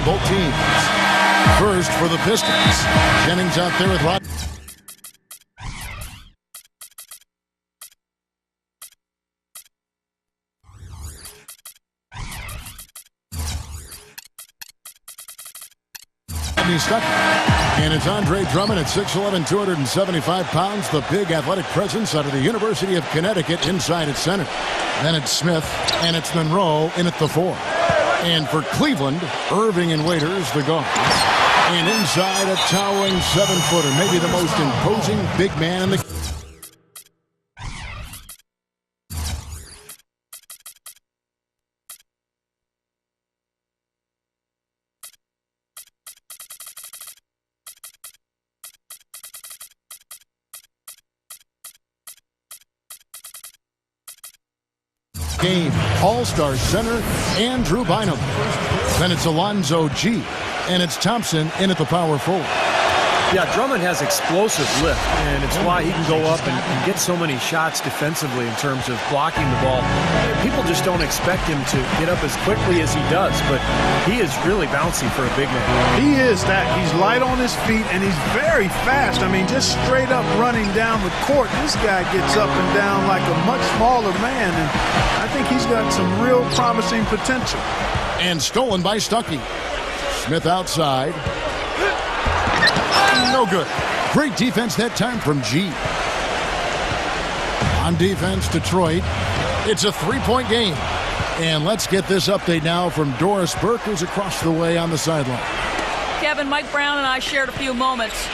for both teams. First for the Pistons. Jennings out there with Rod. He's stuck. And it's Andre Drummond at 6'11", 275 pounds, the big athletic presence out of the University of Connecticut inside at center. Then it's Smith, and it's Monroe in at the 4. And for Cleveland, Irving and Waiters, the guards. And inside, a towering 7-footer, maybe the most imposing big man in the game. All-star center, Andrew Bynum. Then it's Alonzo G. And it's Thompson in at the power forward. Yeah, Drummond has explosive lift, and it's why he can go up and get so many shots defensively in terms of blocking the ball. People just don't expect him to get up as quickly as he does, but he is really bouncy for a big man. He is that. He's light on his feet, and he's very fast. I mean, just straight up running down the court. This guy gets up and down like a much smaller man, and I think he's got some real promising potential. And stolen by Stuckey. Smith outside. No good. Great defense that time from G. On defense, Detroit. It's a 3-point game. And let's get this update now from Doris Burke, who's across the way on the sideline. Kevin, Mike Brown and I shared a few moments.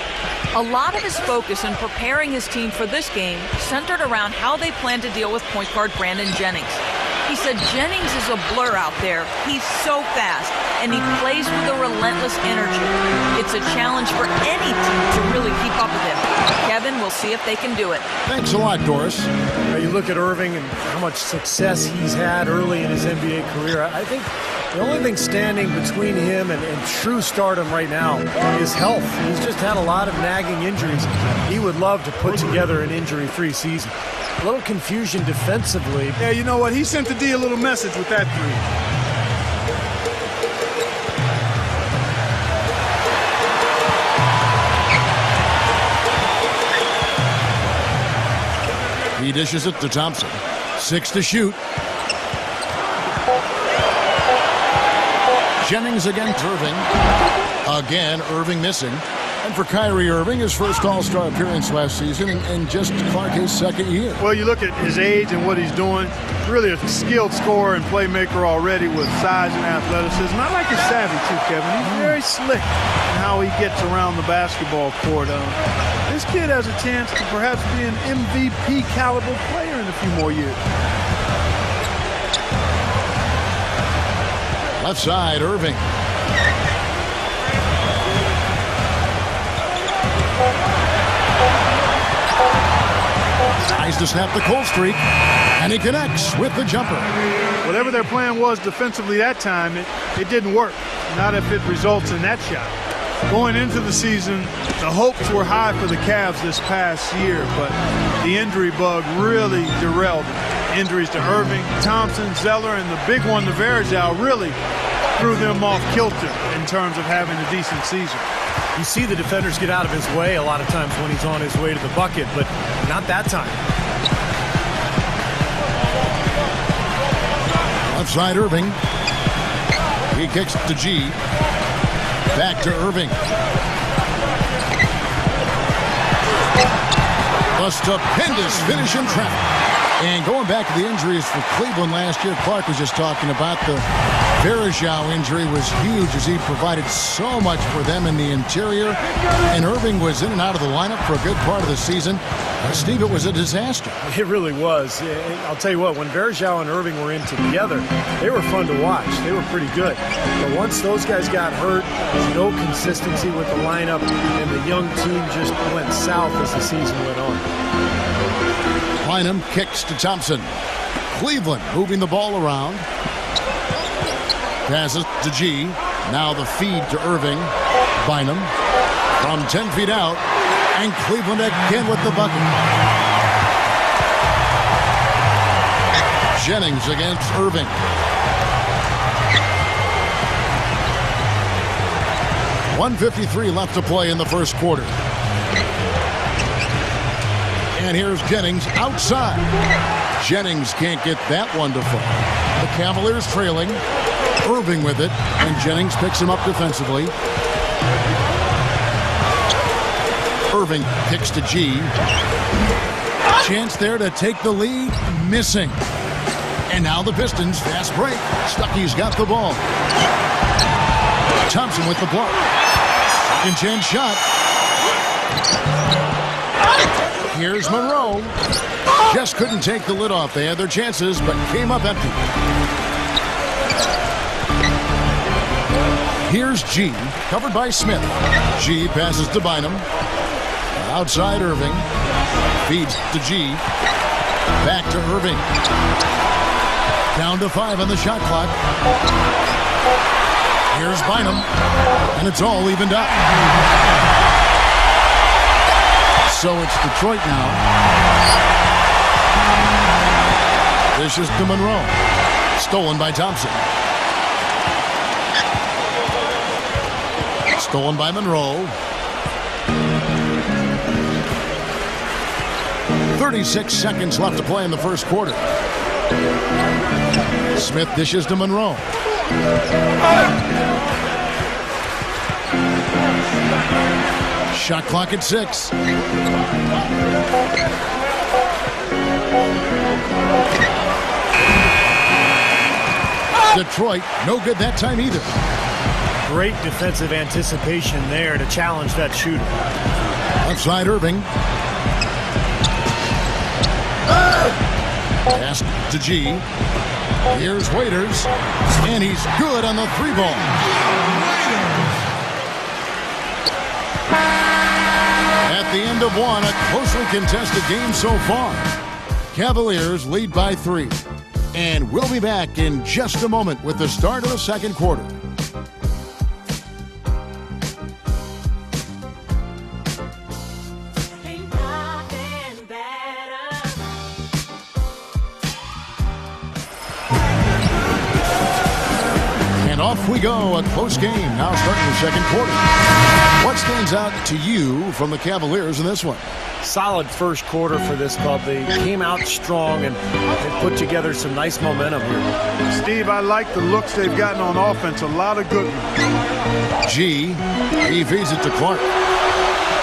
A lot of his focus in preparing his team for this game centered around how they plan to deal with point guard Brandon Jennings. He said Jennings is a blur out there. He's so fast, and he plays with a relentless energy. It's a challenge for any team to really keep up with him. Kevin, we'll see if they can do it. Thanks a lot, Doris. You look at Irving and how much success he's had early in his NBA career. I think the only thing standing between him and true stardom right now is health. He's just had a lot of nagging injuries. He would love to put together an injury-free season. A little confusion defensively. Yeah, you know what? He sent the D a little message with that three. He dishes it to Thompson. 6 to shoot. Jennings against Irving. Again, Irving missing. And for Kyrie Irving, his first All-Star appearance last season, and just Clark his second year. Well, you look at his age and what he's doing. Really a skilled scorer and playmaker already with size and athleticism. I like his savvy too, Kevin. He's very slick in how he gets around the basketball court. This kid has a chance to perhaps be an MVP caliber player in a few more years. Left side, Irving. Tries to snap the cold streak, and he connects with the jumper. Whatever their plan was defensively that time, it didn't work. Not if it results in that shot. Going into the season, the hopes were high for the Cavs this past year, but the injury bug really derailed them. Injuries to Irving, Thompson, Zeller, and the big one, the Varejao, really threw them off kilter in terms of having a decent season. You see the defenders get out of his way a lot of times when he's on his way to the bucket, but not that time. Left side, Irving. He kicks it to G. Back to Irving. A stupendous finish in traffic. And going back to the injuries for Cleveland last year, Clark was just talking about the Varejao injury was huge as he provided so much for them in the interior. And Irving was in and out of the lineup for a good part of the season. Steve, it was a disaster. It really was. I'll tell you what, when Varejao and Irving were in together, they were fun to watch. They were pretty good. But once those guys got hurt, there was no consistency with the lineup, and the young team just went south as the season went on. Bynum kicks to Thompson. Cleveland moving the ball around. Passes to G. Now the feed to Irving. Bynum from 10 feet out. And Cleveland again with the bucket. Jennings against Irving. 1:53 left to play in the first quarter. And here's Jennings outside. Jennings can't get that one to fall. The Cavaliers trailing. Irving with it, and Jennings picks him up defensively. Irving kicks to G. Chance there to take the lead. Missing. And now the Pistons, fast break. Stuckey's got the ball. Thompson with the block. Second chance shot. Here's Monroe. Just couldn't take the lid off. They had their chances, but came up empty. Here's G, covered by Smith. G passes to Bynum. Outside Irving. Feeds to G. Back to Irving. Down to 5 on the shot clock. Here's Bynum. And it's all evened up. So it's Detroit now. This is to Monroe. Stolen by Thompson. Stolen by Monroe. 36 seconds left to play in the first quarter. Smith dishes to Monroe. Shot clock at 6. Detroit, no good that time either. Great defensive anticipation there to challenge that shooter. Outside Irving. Pass to G. Here's Waiters. And he's good on the 3-ball. At the end of one, a closely contested game so far. Cavaliers lead by 3. And we'll be back in just a moment with the start of the second quarter. And off we go, a close game now starting the second quarter. What stands out to you from the Cavaliers in this one? Solid first quarter for this club. They came out strong and they put together some nice momentum here. Steve, I like the looks they've gotten on offense. A lot of good ones. G. He feeds it to Clark.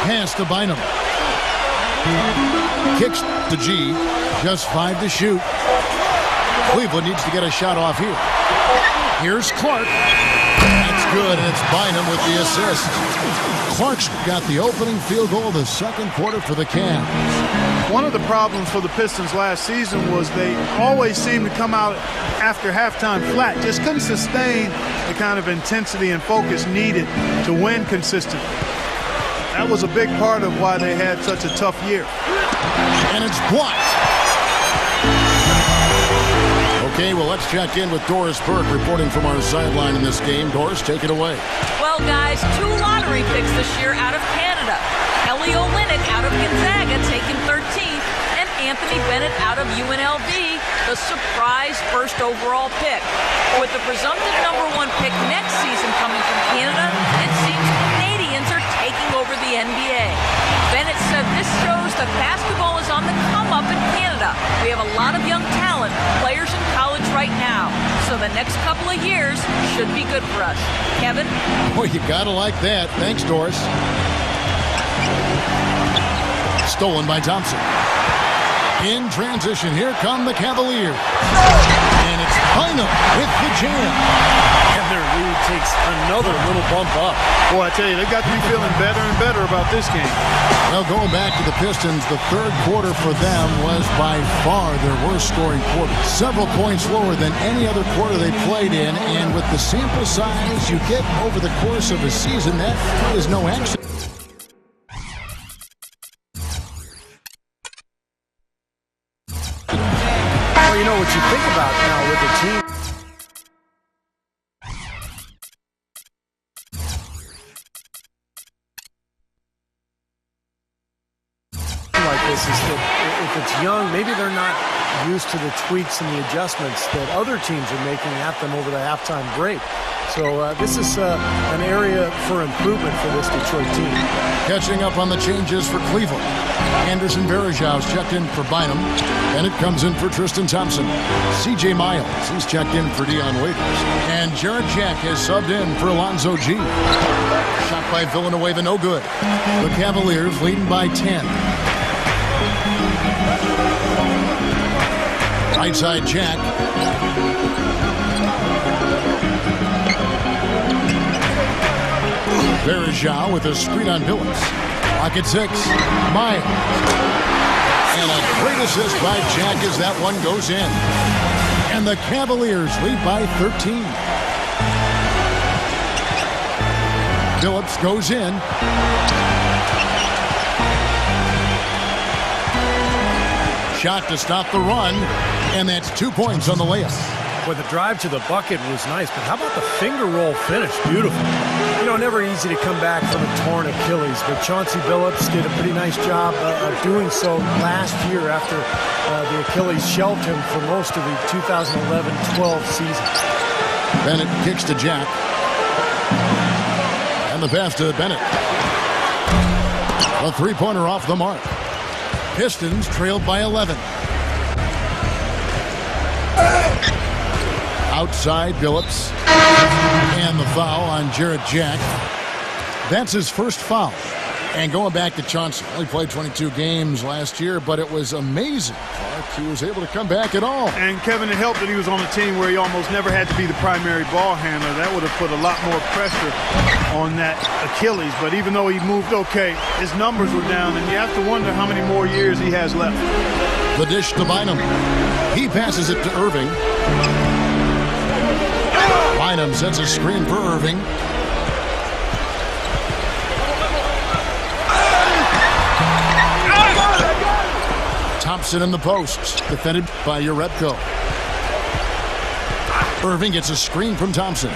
Pass to Bynum. Kicks to G. Just 5 to shoot. Cleveland needs to get a shot off here. Here's Clark. That's good, and it's Bynum with the assist. Clark's got the opening field goal of the second quarter for the Cavs. One of the problems for the Pistons last season was they always seemed to come out after halftime flat. Just couldn't sustain the kind of intensity and focus needed to win consistently. That was a big part of why they had such a tough year. And it's blocked. Okay, well, let's check in with Doris Burke reporting from our sideline in this game. Doris, take it away. Well, guys, 2 lottery picks this year out of Canada. Kelly Olynyk out of Gonzaga, taking 13th, and Anthony Bennett out of UNLV, the surprise first overall pick. With the presumptive #1 pick next season coming from Canada, it seems Canadians are taking over the NBA. Bennett said this shows that basketball is on the come up in Canada. We have a lot of young talent, players in college right now. So the next couple of years should be good for us. Kevin? Well, you gotta like that. Thanks, Doris. Stolen by Thompson. In transition, here come the Cavaliers. And it's Bynum with the jam. And their lead takes another little bump up. Boy, I tell you, they've got to be feeling better and better about this game. Well, going back to the Pistons, the third quarter for them was by far their worst scoring quarter. Several points lower than any other quarter they played in, and with the sample size you get over the course of a season, that is no accident. Well, you know what you think about now with the team. Like this is that if it's young, maybe they're not used to the tweaks and the adjustments that other teams are making at them over the halftime break. So this is an area for improvement for this Detroit team. Catching up on the changes for Cleveland. Anderson Varejau's checked in for Bynum. Bennett comes in for Tristan Thompson. C.J. Miles, he's checked in for Dion Waiters. And Jarrett Jack has subbed in for Alonzo G. Shot by Villanueva, no good. The Cavaliers leading by 10. Right side Jack. Varejao with a screen on Billups. Pocket 6. Miles. And a great assist by Jack as that one goes in. And the Cavaliers lead by 13. Billups goes in. Shot to stop the run. And that's 2 points on the layup. Well, the drive to the bucket was nice, but how about the finger roll finish? Beautiful. You know, never easy to come back from a torn Achilles, but Chauncey Billups did a pretty nice job of doing so last year after the Achilles shelved him for most of the 2011-12 season. Bennett kicks to Jack. And the pass to Bennett. A three-pointer off the mark. Pistons trailed by 11. Outside Billups. And the foul on Jarrett Jack. That's his first foul. And going back to Chauncey, only played 22 games last year, but it was amazing. Clark, he was able to come back at all. And Kevin, it helped that he was on a team where he almost never had to be the primary ball handler. That would have put a lot more pressure on that Achilles. But even though he moved okay, his numbers were down, and you have to wonder how many more years he has left. The dish to Bynum. He passes it to Irving. Bynum sets a screen for Irving. Thompson in the post, defended by Urebko. Irving gets a screen from Thompson.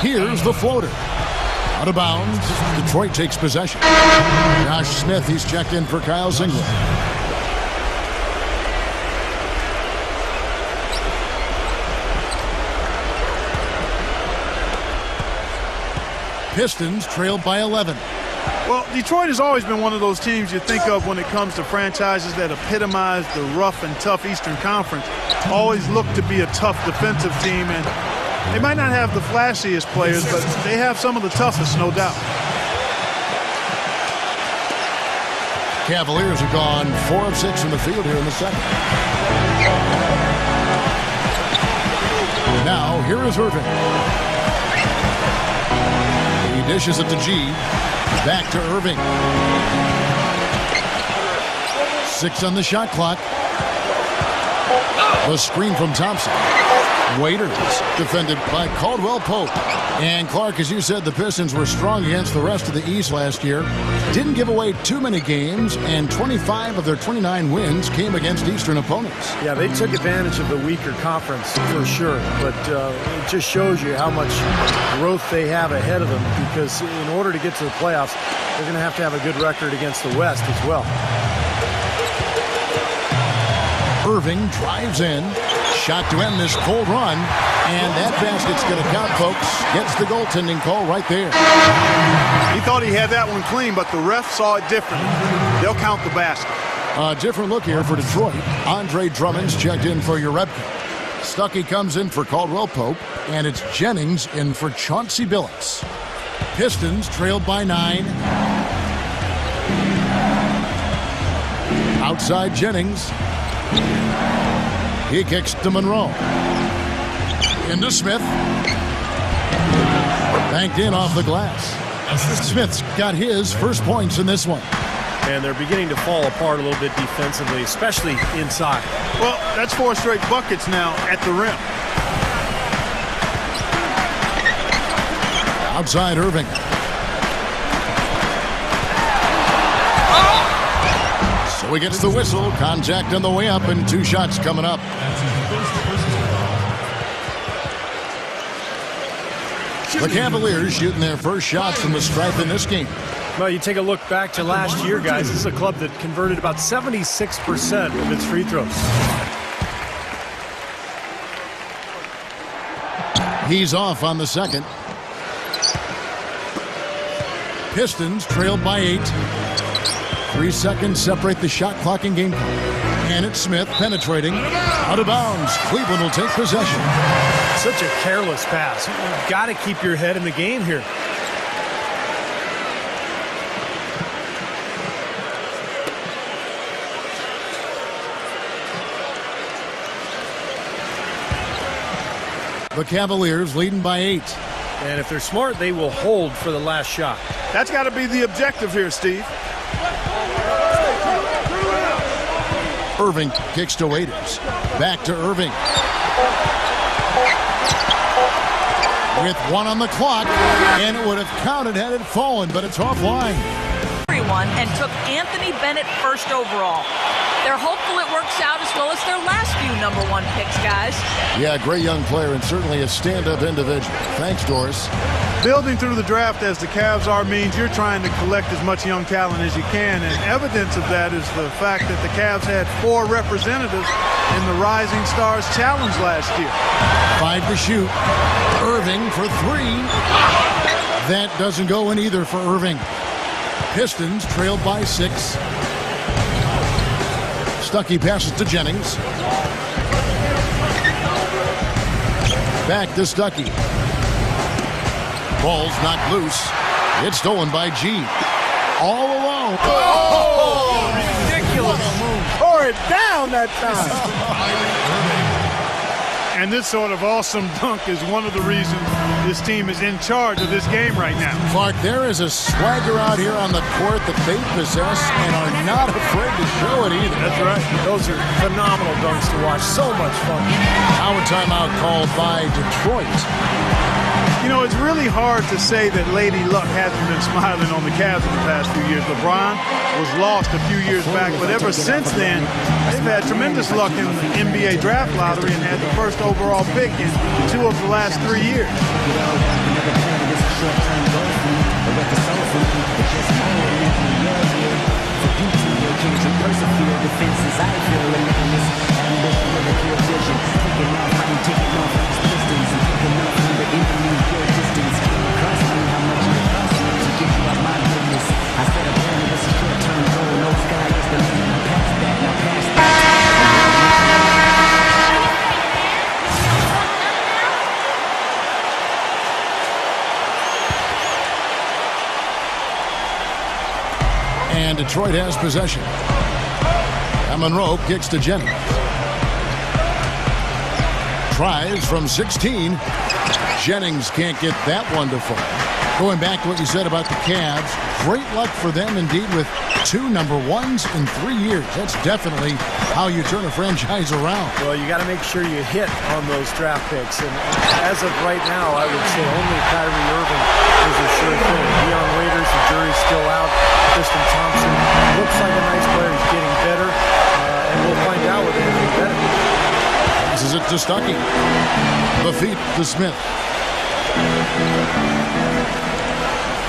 Here's the floater. Out of bounds, Detroit takes possession. Josh Smith, he's checked in for Kyle Zingler. Pistons trailed by 11. Well, Detroit has always been one of those teams you think of when it comes to franchises that epitomize the rough and tough Eastern Conference. Always look to be a tough defensive team, and they might not have the flashiest players, but they have some of the toughest, no doubt. Cavaliers have gone 4 of 6 from the field here in the second. Now, here is Irving. He dishes it to G. Back to Irving. 6 on the shot clock. The screen from Thompson. Waiters, defended by Caldwell Pope. And Clark, as you said, the Pistons were strong against the rest of the East last year. Didn't give away too many games, and 25 of their 29 wins came against Eastern opponents. Yeah, they took advantage of the weaker conference for sure, but it just shows you how much growth they have ahead of them, because in order to get to the playoffs, they're going to have a good record against the West as well. Irving drives in. Shot to end this cold run. And that basket's going to count, folks. Gets the goaltending call right there. He thought he had that one clean, but the ref saw it differently. They'll count the basket. A different look here for Detroit. Andre Drummond's checked in for Urebko. Stuckey comes in for Caldwell Pope. And it's Jennings in for Chauncey Billups. Pistons trailed by 9. Outside Jennings. He kicks to Monroe. Into Smith. Banked in off the glass. Smith's got his first points in this one. And they're beginning to fall apart a little bit defensively, especially inside. Well, that's 4 straight buckets now at the rim. Outside Irving. So he gets the whistle. Contact on the way up and 2 shots coming up. The Cavaliers shooting their first shots from the stripe in this game. Well, you take a look back to last year, guys. This is a club that converted about 76% of its free throws. He's off on the second. Pistons trailed by 8. 3 seconds separate the shot clock and game clock. And it's Smith penetrating. Out of bounds. Cleveland will take possession. Such a careless pass. You've got to keep your head in the game here. The Cavaliers leading by 8. And if they're smart, they will hold for the last shot. That's got to be the objective here, Steve. Irving kicks to Waiters. Back to Irving. With 1 on the clock, and it would have counted had it fallen, but it's offline. Everyone and took Anthony Bennett first overall. They're hopeful it works out as well as their last few #1 picks, guys. Yeah, great young player and certainly a stand-up individual. Thanks, Doris. Building through the draft as the Cavs are means you're trying to collect as much young talent as you can, and evidence of that is the fact that the Cavs had 4 representatives in the Rising Stars Challenge last year. 5 to shoot. Irving for 3. That doesn't go in either for Irving. Pistons trailed by 6. Stuckey passes to Jennings. Back to Stuckey. Ball's knocked loose. It's stolen by G. All alone. Oh, ridiculous. Tore it down that time. And this sort of awesome dunk is one of the reasons this team is in charge of this game right now. Clark, there is a swagger out here on the court that they possess and are not afraid to show it either. That's right. Those are phenomenal dunks to watch. So much fun. Now a timeout called by Detroit. You know, it's really hard to say that Lady Luck hasn't been smiling on the Cavs in the past few years. LeBron was lost a few years back, but ever since then, they've had tremendous luck in the NBA draft lottery and had the first overall pick in 2 of the last 3 years. And Detroit has possession. And Monroe kicks to Jennings. Tries from 16. Jennings can't get that one to fall. Going back to what you said about the Cavs, great luck for them indeed with 2 #1s in 3 years. That's definitely how you turn a franchise around. Well, you got to make sure you hit on those draft picks. And as of right now, I would say only Kyrie Irving is a sure thing. Dion Waiters, the jury's still out. Tristan Thompson looks like a nice player. He's getting better. And we'll find out whether he's getting better. This is it to Stuckey. The feet to Smith.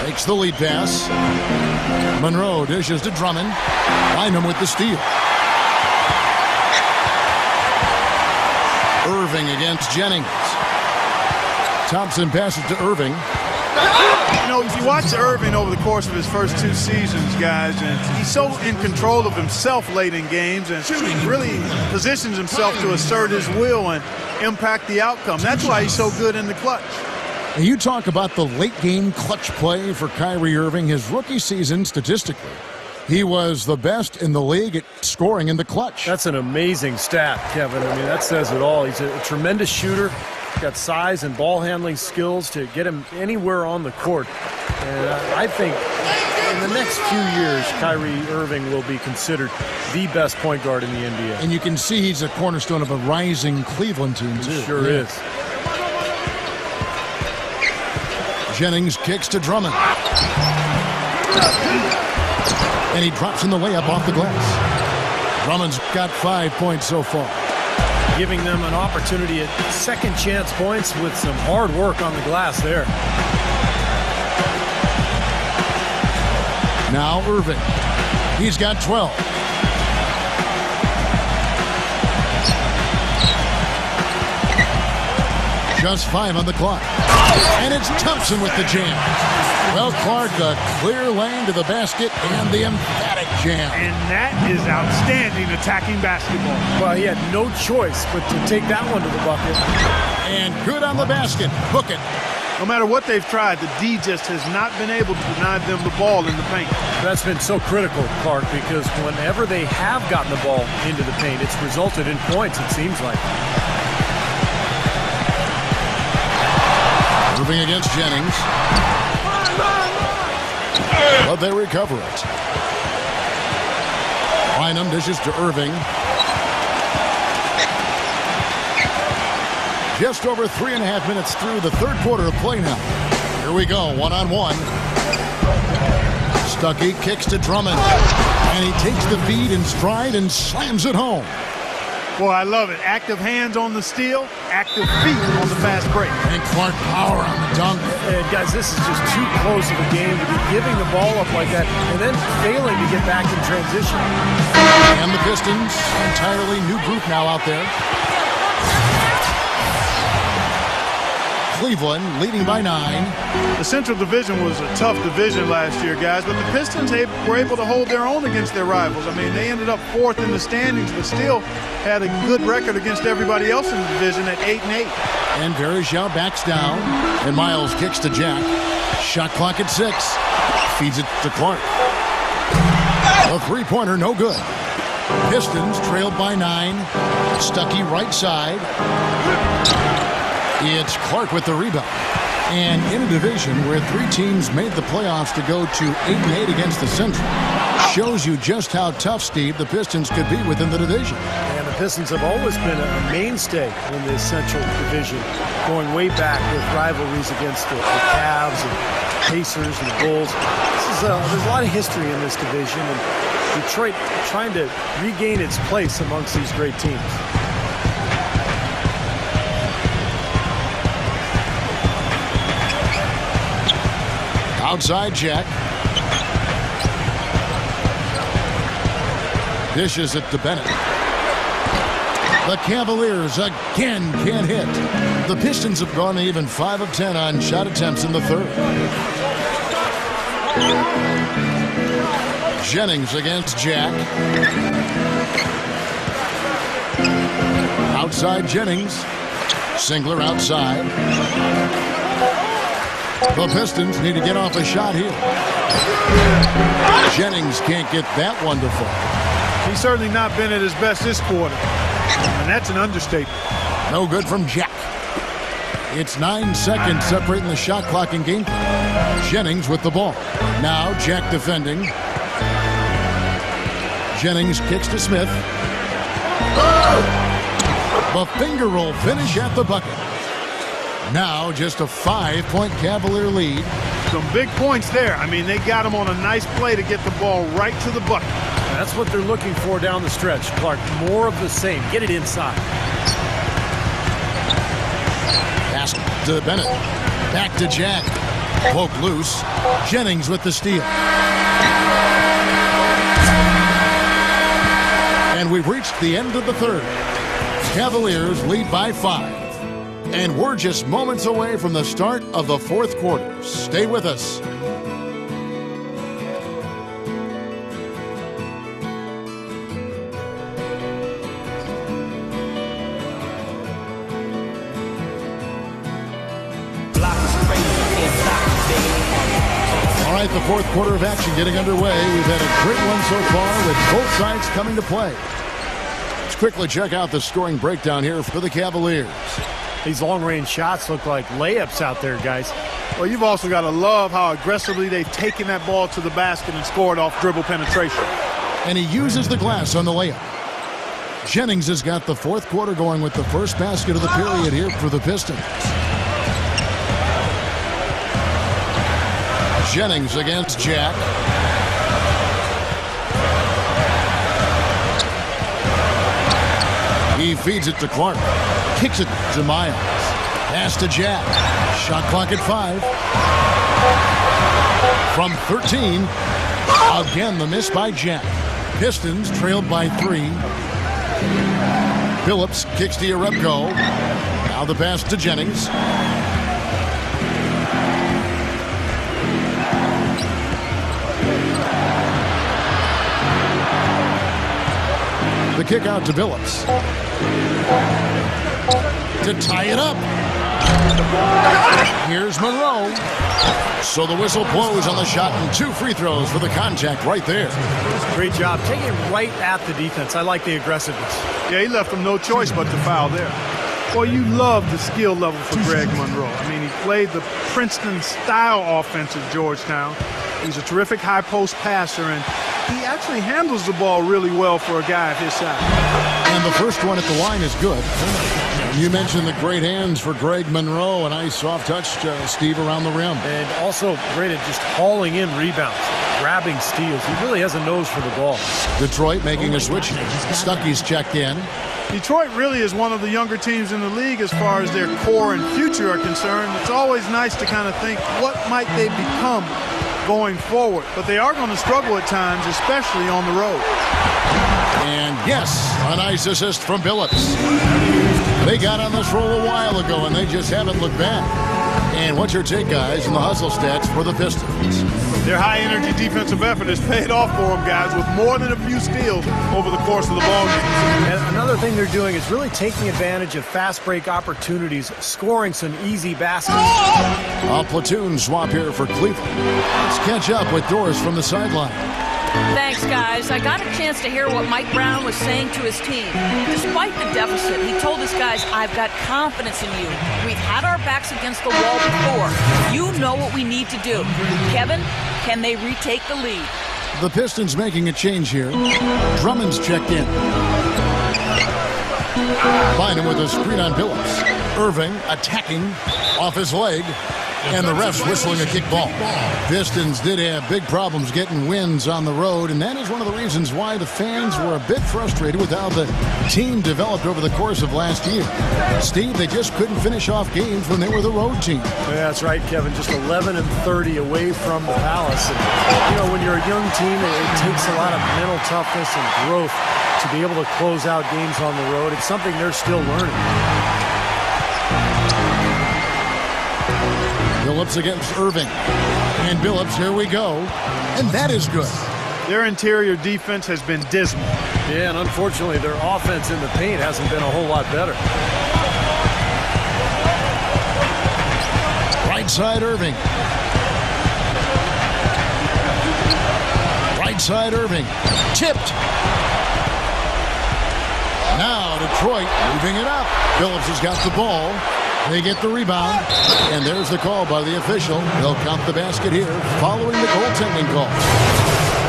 Takes the lead pass. Monroe dishes to Drummond. Bynum with the steal. Irving against Jennings. Thompson passes to Irving. You know, if you watch Irving over the course of his first 2 seasons, guys, and he's so in control of himself late in games and really positions himself to assert his will and impact the outcome. That's why he's so good in the clutch. And you talk about the late-game clutch play for Kyrie Irving. His rookie season, statistically, he was the best in the league at scoring in the clutch. That's an amazing stat, Kevin. I mean, that says it all. He's a tremendous shooter. Got size and ball handling skills to get him anywhere on the court. And I think in the next few years, Kyrie Irving will be considered the best point guard in the NBA. And you can see he's a cornerstone of a rising Cleveland team, too. He sure is. Jennings kicks to Drummond. And he drops in the layup off the glass. Drummond's got 5 points so far. Giving them an opportunity at second chance points with some hard work on the glass there. Now Irving. He's got 12. Just 5 on the clock. And it's Thompson with the jam. Well, Clark, a clear lane to the basket and the emphatic jam. And that is outstanding attacking basketball. Well, he had no choice but to take that one to the bucket. And good on the basket. Hook it. No matter what they've tried, the D just has not been able to deny them the ball in the paint. That's been so critical, Clark, because whenever they have gotten the ball into the paint, it's resulted in points, it seems like. Moving against Jennings. But they recover it. Bynum dishes to Irving. Just over 3.5 minutes through the third quarter of play now. Here we go, one-on-one. Stuckey kicks to Drummond. And he takes the feed in stride and slams it home. Boy, I love it. Active hands on the steal, active feet on the fast break. And Clark power on the dunk. And guys, this is just too close of a game to be giving the ball up like that and then failing to get back in transition. And the Pistons, entirely new group now out there. Cleveland leading by 9. The Central Division was a tough division last year, guys, but the Pistons were able to hold their own against their rivals. I mean, they ended up 4th in the standings, but still had a good record against everybody else in the division at 8-8. And Varejao backs down, and Miles kicks to Jack. Shot clock at 6. Feeds it to Clark. A three-pointer, no good. Pistons trailed by 9. Stuckey right side. It's Clark with the rebound. And in a division where 3 teams made the playoffs to go to 8-8 against the Central, shows you just how tough, Steve, the Pistons could be within the division. And the Pistons have always been a mainstay in the Central Division, going way back with rivalries against the Cavs and Pacers and the Bulls. There's a lot of history in this division, and Detroit trying to regain its place amongst these great teams. Outside Jack. Dishes it to Bennett. The Cavaliers again can't hit. The Pistons have gone even 5 of 10 on shot attempts in the third. Jennings against Jack. Outside Jennings. Singler outside. The Pistons need to get off a shot here. Jennings can't get that one to fall. He's certainly not been at his best this quarter, and that's an understatement. No good from Jack. It's 9 seconds separating the shot clock and game clock. Jennings with the ball. Now Jack defending. Jennings kicks to Smith. The finger roll finish at the bucket. Now just a 5-point Cavalier lead. Some big points there. I mean, they got him on a nice play to get the ball right to the bucket. That's what they're looking for down the stretch, Clark. More of the same. Get it inside. Pass to Bennett. Back to Jack. Poke loose. Jennings with the steal. And we've reached the end of the third. Cavaliers lead by 5. And we're just moments away from the start of the fourth quarter. Stay with us. All right, the fourth quarter of action getting underway. We've had a great one so far with both sides coming to play. Let's quickly check out the scoring breakdown here for the Cavaliers. These long-range shots look like layups out there, guys. Well, you've also got to love how aggressively they've taken that ball to the basket and scored off dribble penetration. And he uses the glass on the layup. Jennings has got the fourth quarter going with the first basket of the period here for the Pistons. Jennings against Jack. He feeds it to Clark. Kicks it to Miles. Pass to Jack. Shot clock at 5. From 13, Again, the miss by Jen. Pistons trailed by 3. Phillips kicks to Jerebko. Now the pass to Jennings. The kick out to Phillips. To tie it up. Here's Monroe. So the whistle blows on the shot and 2 free throws for the contact right there. Great job. Taking it right at the defense. I like the aggressiveness. Yeah, he left them no choice but to foul there. Well, you love the skill level for Greg Monroe. I mean, he played the Princeton-style offense at Georgetown. He's a terrific high post passer, and he actually handles the ball really well for a guy of his size. And the first one at the line is good. You mentioned the great hands for Greg Monroe. A nice soft touch, Steve, around the rim. And also great at just hauling in rebounds, grabbing steals. He really has a nose for the ball. Detroit making a switch. Stuckey's checked in. Detroit really is one of the younger teams in the league as far as their core and future are concerned. It's always nice to kind of think, what might they become going forward? But they are going to struggle at times, especially on the road. And yes, a nice assist from Phillips. They got on this roll a while ago, and they just haven't looked back. And what's your take, guys, in the hustle stats for the Pistons? Their high-energy defensive effort has paid off for them, guys, with more than a few steals over the course of the ballgame. And another thing they're doing is really taking advantage of fast break opportunities, scoring some easy baskets. A platoon swap here for Cleveland. Let's catch up with Doris from the sideline. Thanks, guys. I got a chance to hear what Mike Brown was saying to his team. Despite the deficit, he told his guys, I've got confidence in you. We've had our backs against the wall before. You know what we need to do. Kevin, can they retake the lead? The Pistons making a change here. Drummond's checked in. Bynum with a screen on Phillips. Irving attacking off his leg. And the refs whistling a kick ball. Pistons did have big problems getting wins on the road, and that is one of the reasons why the fans were a bit frustrated with how the team developed over the course of last year. Steve, they just couldn't finish off games when they were the road team. Yeah, that's right, Kevin. Just 11-30 away from the Palace. And, when you're a young team, it takes a lot of mental toughness and growth to be able to close out games on the road. It's something they're still learning. Phillips against Irving. And Phillips, here we go. And that is good. Their interior defense has been dismal. Yeah, and unfortunately, their offense in the paint hasn't been a whole lot better. Right side, Irving. Right side, Irving. Tipped. Now Detroit moving it up. Phillips has got the ball. They get the rebound, and there's the call by the official. They'll count the basket here following the goaltending call.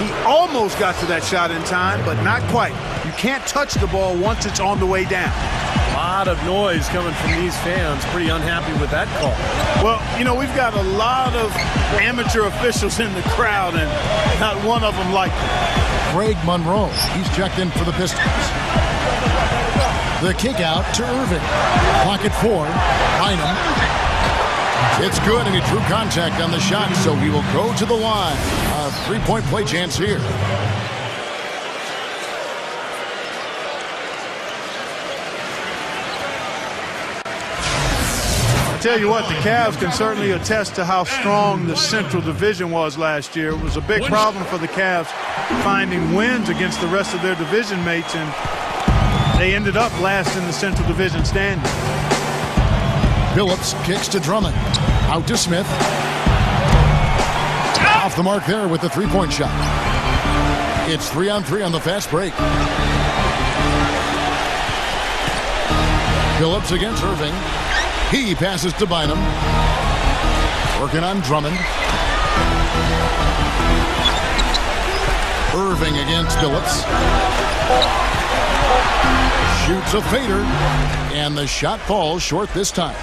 He almost got to that shot in time, but not quite. You can't touch the ball once it's on the way down. A lot of noise coming from these fans. Pretty unhappy with that call. Well, we've got a lot of amateur officials in the crowd, and not one of them like it. Greg Monroe, he's checked in for the Pistons. The kick out to Irving. Pocket 4. Bynum. It's good, and he drew contact on the shot, so he will go to the line. A three-point play chance here. I tell you what, the Cavs can certainly attest to how strong the Central Division was last year. It was a big problem for the Cavs finding wins against the rest of their division mates, and they ended up last in the Central Division standing. Phillips kicks to Drummond. Out to Smith. Off the mark there with the three-point shot. It's 3-on-3 on the fast break. Phillips against Irving. He passes to Bynum. Working on Drummond. Irving against Phillips. Shoots a fader, and the shot falls short this time.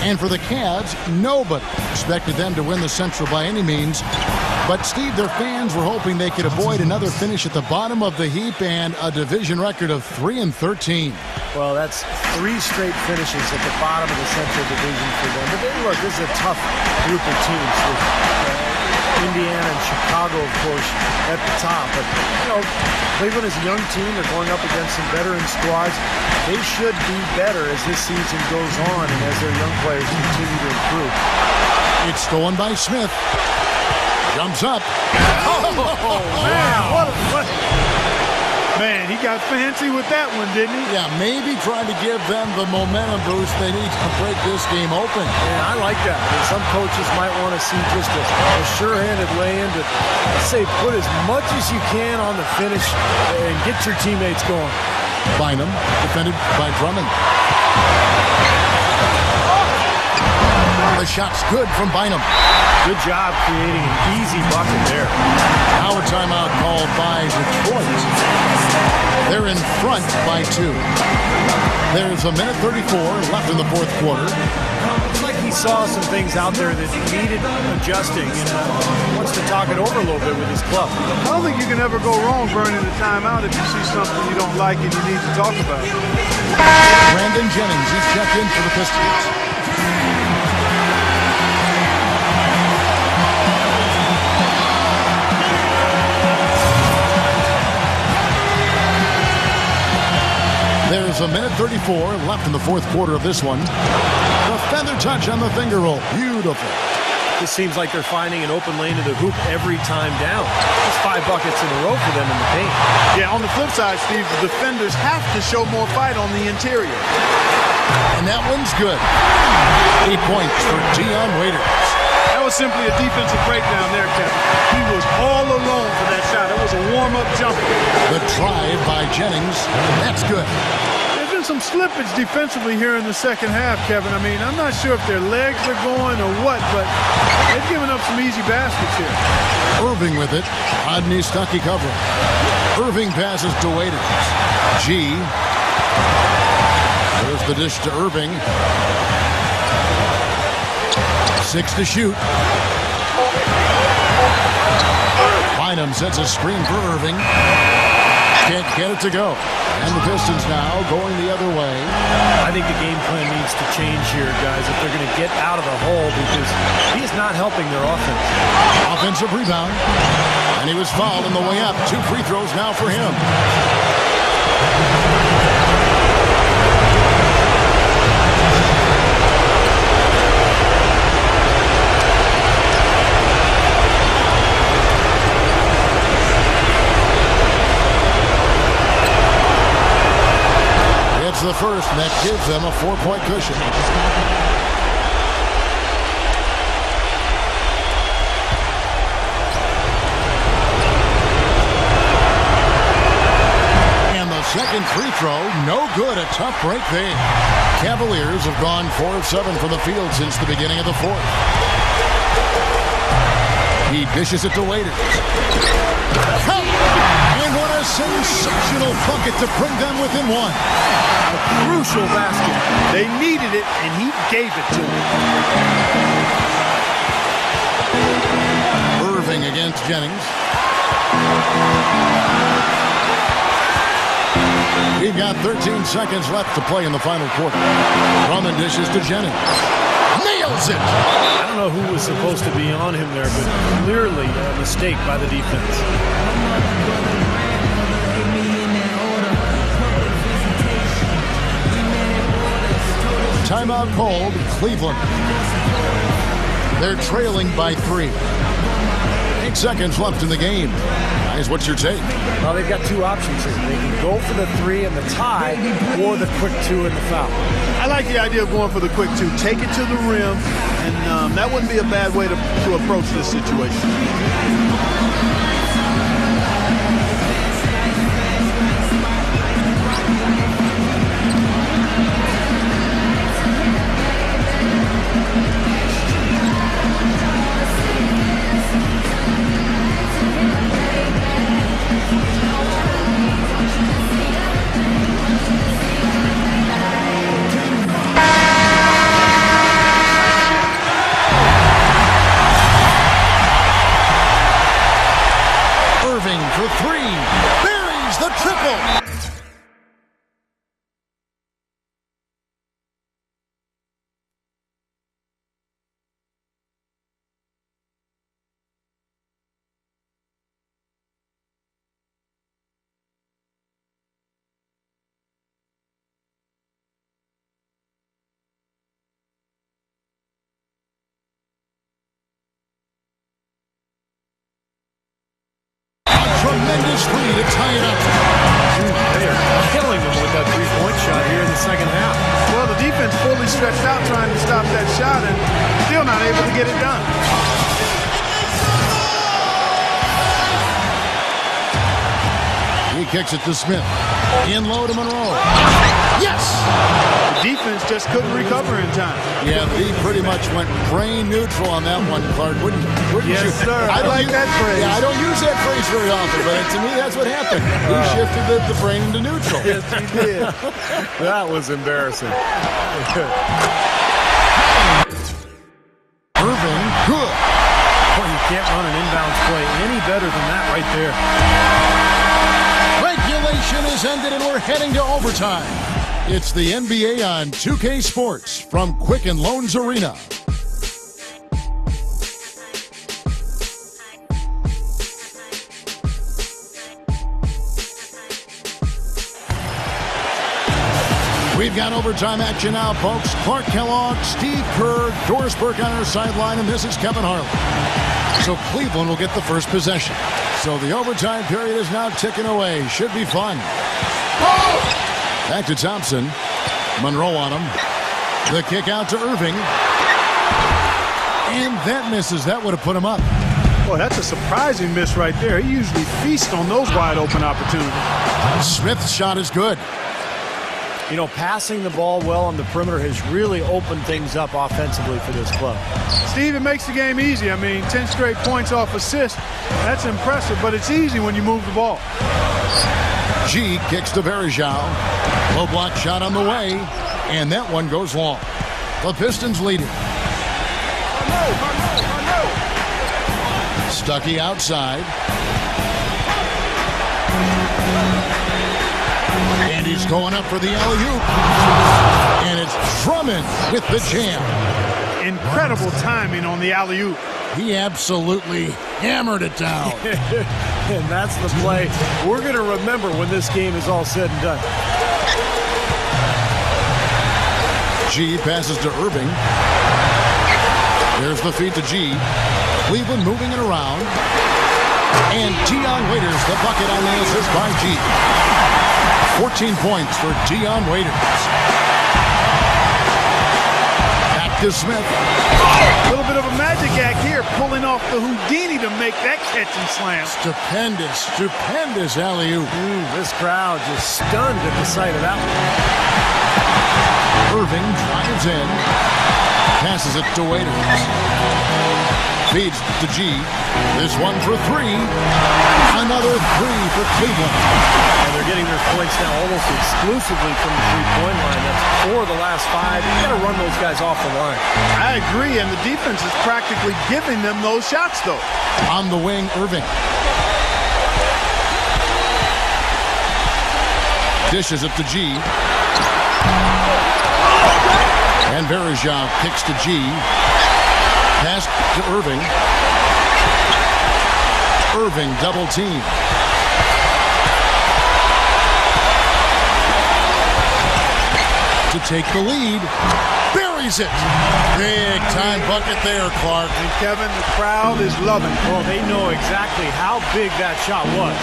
And for the Cavs, nobody expected them to win the Central by any means. But, Steve, their fans were hoping they could avoid another finish at the bottom of the heap and a division record of 3-13. Well, that's 3 straight finishes at the bottom of the Central Division for them. But look, this is a tough group of teams. Indiana and Chicago, of course, at the top. But, Cleveland is a young team. They're going up against some veteran squads. They should be better as this season goes on and as their young players continue to improve. It's stolen by Smith. Jumps up. Oh, man, Man, he got fancy with that one, didn't he? Yeah, maybe trying to give them the momentum boost they need to break this game open. Yeah, I like that. And some coaches might want to see just a sure-handed lay-in to say put as much as you can on the finish and get your teammates going. Bynum, defended by Drummond. The shot's good from Bynum. Good job creating an easy bucket there. Now a timeout called by Detroit. They're in front by 2. There's a minute 34 left in the fourth quarter. Looks like he saw some things out there that needed adjusting and wants to talk it over a little bit with his club. I don't think you can ever go wrong burning a timeout if you see something you don't like and you need to talk about it. Brandon Jennings is checked in for the Pistons. There's a minute 34 left in the fourth quarter of this one. The feather touch on the finger roll. Beautiful. This seems like they're finding an open lane to the hoop every time down. It's 5 buckets in a row for them in the paint. Yeah, on the flip side, Steve, the defenders have to show more fight on the interior. And that one's good. 8 points for Dion Waiters. That was simply a defensive breakdown there, Kevin. He was all alone for that shot. It was a warm-up jumper. The drive by Jennings, and that's good. There's been some slippage defensively here in the second half, Kevin. I mean, I'm not sure if their legs are going or what, but they've given up some easy baskets here. Irving with it. Rodney Stuckey covering. Irving passes to Waiters. G. There's the dish to Irving. 6 to shoot. Bynum sets a screen for Irving. Can't get it to go. And the Pistons now going the other way. I think the game plan needs to change here, guys, if they're going to get out of the hole, because he is not helping their offense. Offensive rebound. And he was fouled on the way up. 2 free throws now for him. It's the first, and that gives them a 4-point cushion. And the second free throw, no good. A tough break there. Cavaliers have gone 4 of 7 from the field since the beginning of the fourth. He dishes it to Waiters. And what a sensational bucket to bring them within 1. A crucial basket. They needed it, and he gave it to them. Irving against Jennings. We've got 13 seconds left to play in the final quarter. Drummond dishes to Jennings. Nails it! I don't know who was supposed to be on him there, but clearly a mistake by the defense. Timeout called, Cleveland. They're trailing by 3. 8 seconds left in the game. Guys, what's your take? Well, they've got 2 options here. They can go for the 3 and the tie, or the quick 2 and the foul. I like the idea of going for the quick 2. Take it to the rim, and that wouldn't be a bad way to approach this situation. And is free to tie it up. They are killing them with that three-point shot here in the second half. Well, the defense fully stretched out trying to stop that shot and still not able to get it done. He kicks it to Smith. In low to Monroe. Yes! The defense just couldn't recover in time. Yeah, he pretty much went brain neutral on that one, Clark. Wouldn't Yes, you? sir. I like that phrase. Yeah, I don't use that phrase very often, but to me, that's what happened. He shifted the brain into neutral. Yes, he did. That was embarrassing. Irving, good. Boy, you can't run an inbounds play any better than that right there. Regulation is ended, and we're heading to overtime. It's the NBA on 2K Sports from Quicken Loans Arena. We've got overtime action now, folks. Clark Kellogg, Steve Kerr, Doris Burke on our sideline, and this is Kevin Harlan. So Cleveland will get the first possession. So the overtime period is now ticking away. Should be fun. Back to Thompson. Monroe on him. The kick out to Irving. And that misses. That would have put him up. Boy, that's a surprising miss right there. He usually feasts on those wide open opportunities. Smith's shot is good. You know, passing the ball well on the perimeter has really opened things up offensively for this club. Steve, it makes the game easy. I mean, 10 straight points off assist. That's impressive, but it's easy when you move the ball. G kicks to Verjao. Low block shot on the way, and that one goes long. The Pistons lead it. Stuckey outside. And he's going up for the alley-oop. And it's Drummond with the jam. Incredible timing on the alley-oop. He absolutely hammered it down. And that's the play we're going to remember when this game is all said and done. G passes to Irving. There's the feed to G. Cleveland moving it around. And Dion Waiters the bucket on the assist by G. 14 points for Dion Waiters. Back to Smith. A little bit of a magic act here, pulling off the Houdini to make that catch and slam. Stupendous alley-oop. This crowd just stunned at the sight of that one. Irving drives in. Passes it to Waiters. Feeds to G. This one for three. Another three for Cleveland. And they're getting their points now almost exclusively from the three-point line. That's 4 of the last 5. You got to run those guys off the line. I agree, and the defense is practically giving them those shots, though. On the wing, Irving. Dishes it to G. And Verjao kicks to G. Pass to Irving. Irving double team. To take the lead. Buries it. Big time bucket there, Clark. And Kevin, the crowd is loving it. Well, they know exactly how big that shot was.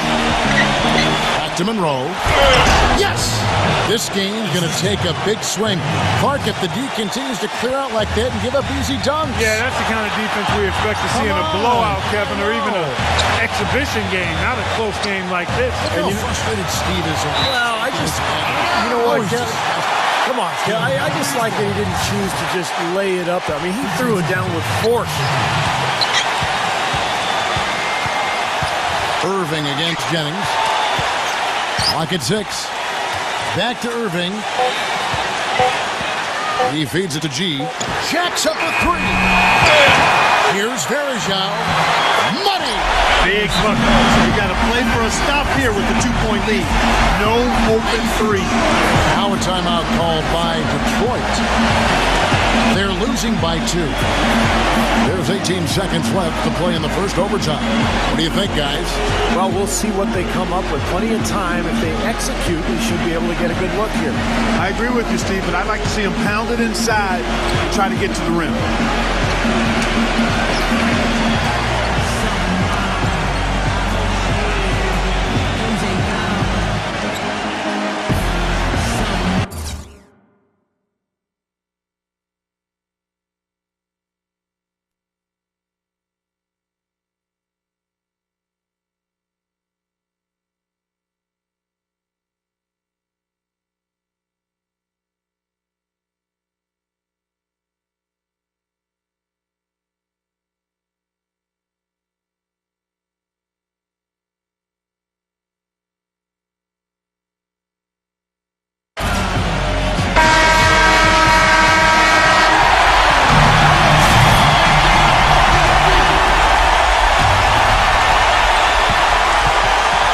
Back to Monroe. Yes! This game's going to take a big swing. Clark, if the D continues to clear out like that and give up easy dunks. Yeah, that's the kind of defense we expect to see in a blowout, Kevin, or even an exhibition game, not a close game like this. Look how frustrated Steve is. Well, you know what, Kevin? Come on, Kevin. I just like that he didn't choose to just lay it up. I mean, he threw it down with force. Irving against Jennings. Lock at 6. Back to Irving. He feeds it to G. Jacks up a 3. Here's Verjao. Money. Big bucket. So you got to play for a stop here with the 2-point lead. No open 3. Now a timeout called by Detroit. They're losing by 2. There's 18 seconds left to play in the first overtime. What do you think, guys? Well, we'll see what they come up with. Plenty of time. If they execute, they should be able to get a good look here. I agree with you, Steve, but I'd like to see them pound it inside and try to get to the rim.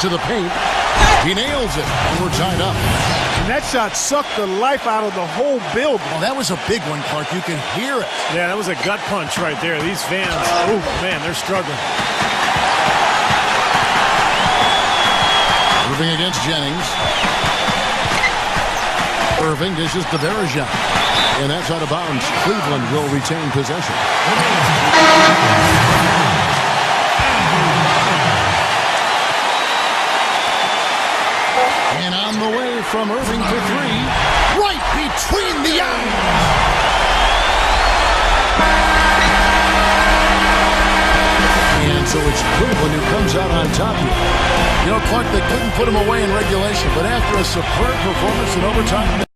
to the paint. He nails it, and we're tied up. And that shot sucked the life out of the whole building. Well, that was a big one, Clark. You can hear it. Yeah, that was a gut punch right there. These fans, oh, man, they're struggling. Moving against Jennings. Irving dishes to Bergeron. And that's out of bounds. Cleveland will retain possession. And on the way from Irving for three. Right between the eyes. And so it's Cleveland who comes out on top here. You know, Clark, they couldn't put him away in regulation, but after a superb performance in overtime,